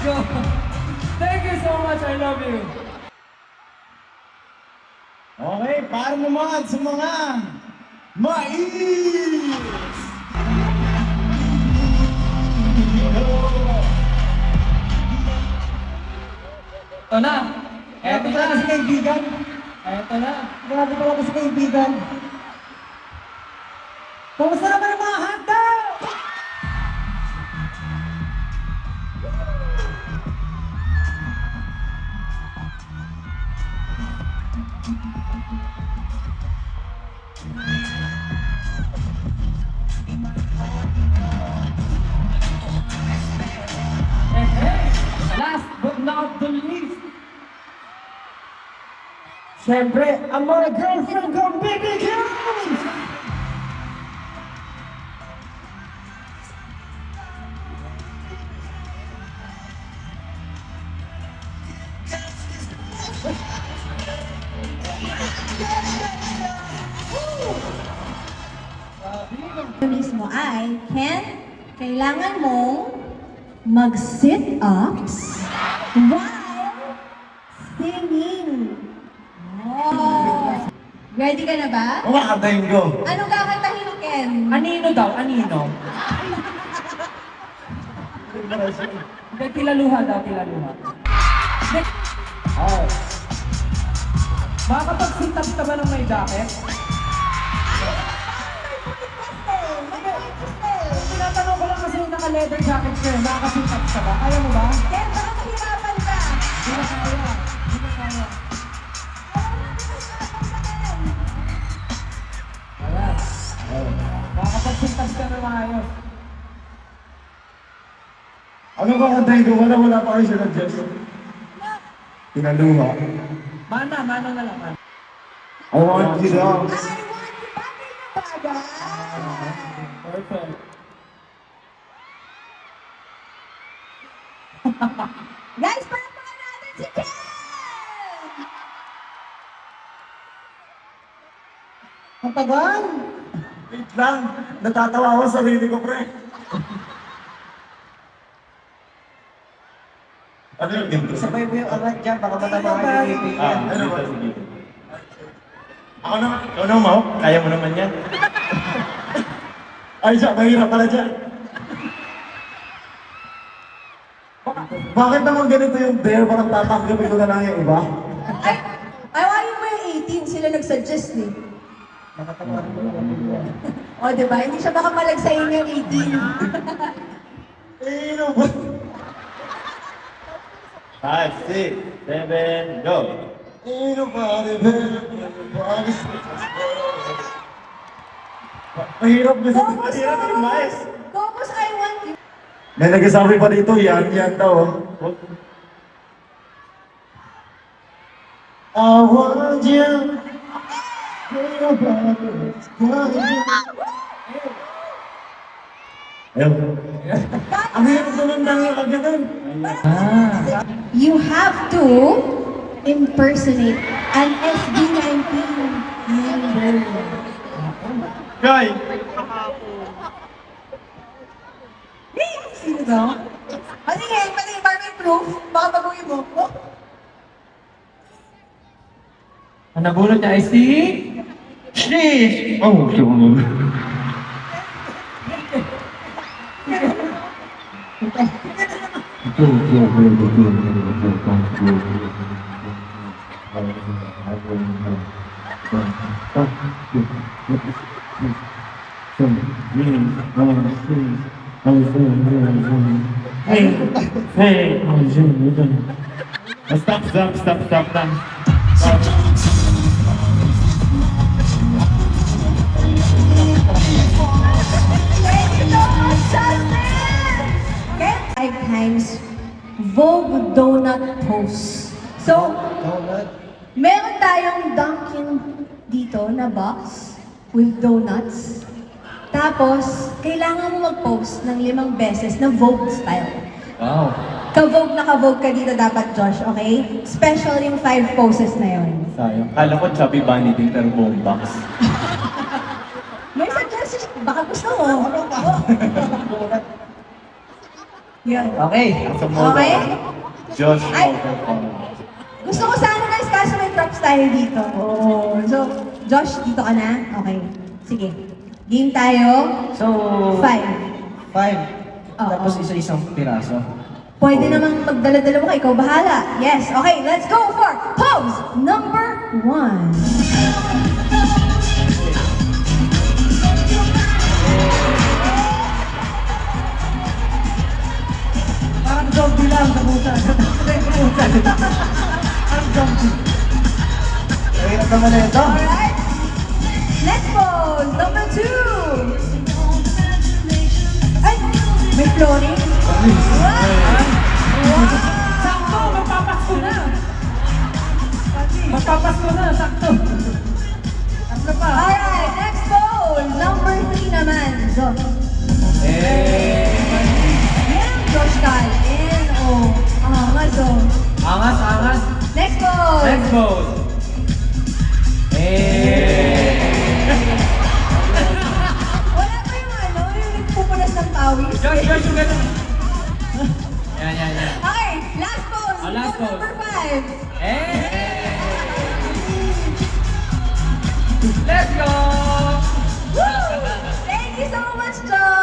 go. Thank you so much. I love you. Okay, para naman sa mga mais! Ito na. Grabe pala kasi kaibigan. Ito na. Grabe pala kasi kaibigan. Kamusta naman ang mga hotdog? Last but not the least. Siyempre, ang mga girlfriend ko, baby girls! Mismo ay, Ken, kailangan mong mag-sit-ups while singing. Oh. Ready ka na ba? Oo, kakantahin ko. Anong kakantahin mo, Ken? Anino daw, anino. Hindi, tilaluha daw, tilaluha. Oh. Makakapag-sit-up ka ba ng may jacket? Tinatanong ko lang kasi yung naka-leather jacket ko eh. Makaka-sit-up ka ba? Kaya mo ba? Ken, baka mahirapan ka. Hindi na kaya. Hindi na kaya. Ayan. Makakapag-sit-up ka na maayos. Ano ba kantahin ko? Wala pa kayo siya Diyos. Tinaluha. Mana na lang. Man. I want you to... I want you bagay na bagay. Perfect. Guys, palakpakan natin si Ken! Ang tagal! Wait lang, natatawa ako sa sarili ko, pre. Ano yung ganito? Sabay mo yung angat dyan, baka matamaan yung ngipin yan. Ano ba? Ako naman. Ikaw naman, Mau. Kaya mo naman yan. Ay, siya, mahirap pala dyan. Bakit naman ganito yung dare? Parang tatanggapin ko na lang yung iba? Ay, ayaw mo yung 18, sila nag-suggest eh. O, diba? Hindi siya baka malagsayin yung 18. Eh, ano ba? 5, 6, 7, go! Ain't nobody better than nobody says. Mahirap kasi. Mahirap yung mais. Focus, I want you. May nagsasabi pa dito, yan daw. I want you. Ain't nobody Ayun. Ang hirap naman dahil agad. You have to impersonate an SB19 member. Guy! Sino daw? Ano yan? Pati may proof? Baka baguhin mo. Oh. Ang nabulot niya ay si... Sheesh! Oh, sure. Stop. Okay? 5 times Vogue Donut Pose. So, meron tayong Dunkin dito na box with donuts. Tapos, kailangan mo mag-post ng 5 beses na Vogue style. Wow. Ka-Vogue na ka-Vogue ka dito dapat, Josh, okay? Special yung 5 poses na yon. Sayang. Kala ko chubby bunny din pero buong box. May suggestion, baka gusto mo. Yun. Okay. Okay? Josh Ay. Microphone. Gusto ko sana guys, kaso may props tayo dito. Oo. So, Josh, dito ka na? Okay. Sige. Game tayo. So, 5. 5. Oo. Tapos isa-isang piraso. Pwede namang magdala-dala ka, ikaw bahala. Yes, okay, let's go for pose number 1. Parang zombie lang sa busan. Ang zombie. Mahirap naman na ito. Alright. Next pose, number 2. Ay, may flooring. Wow! Sakto, magpapasko na. Magpapasko na, sakto. Tatlo pa. Alright, next pose, number 3 naman. So, yan, Josh Calvin. Oh, angas oh. Angas, angas. Next pose. Next pose. Wala pa yung ano, yung nagpupunas ng pawis. Josh, Josh, yung ganun. Yan, yan, yan. Okay, last pose. Last Pose pose. number 5. Let's go! Woo! Thank you so much, Josh!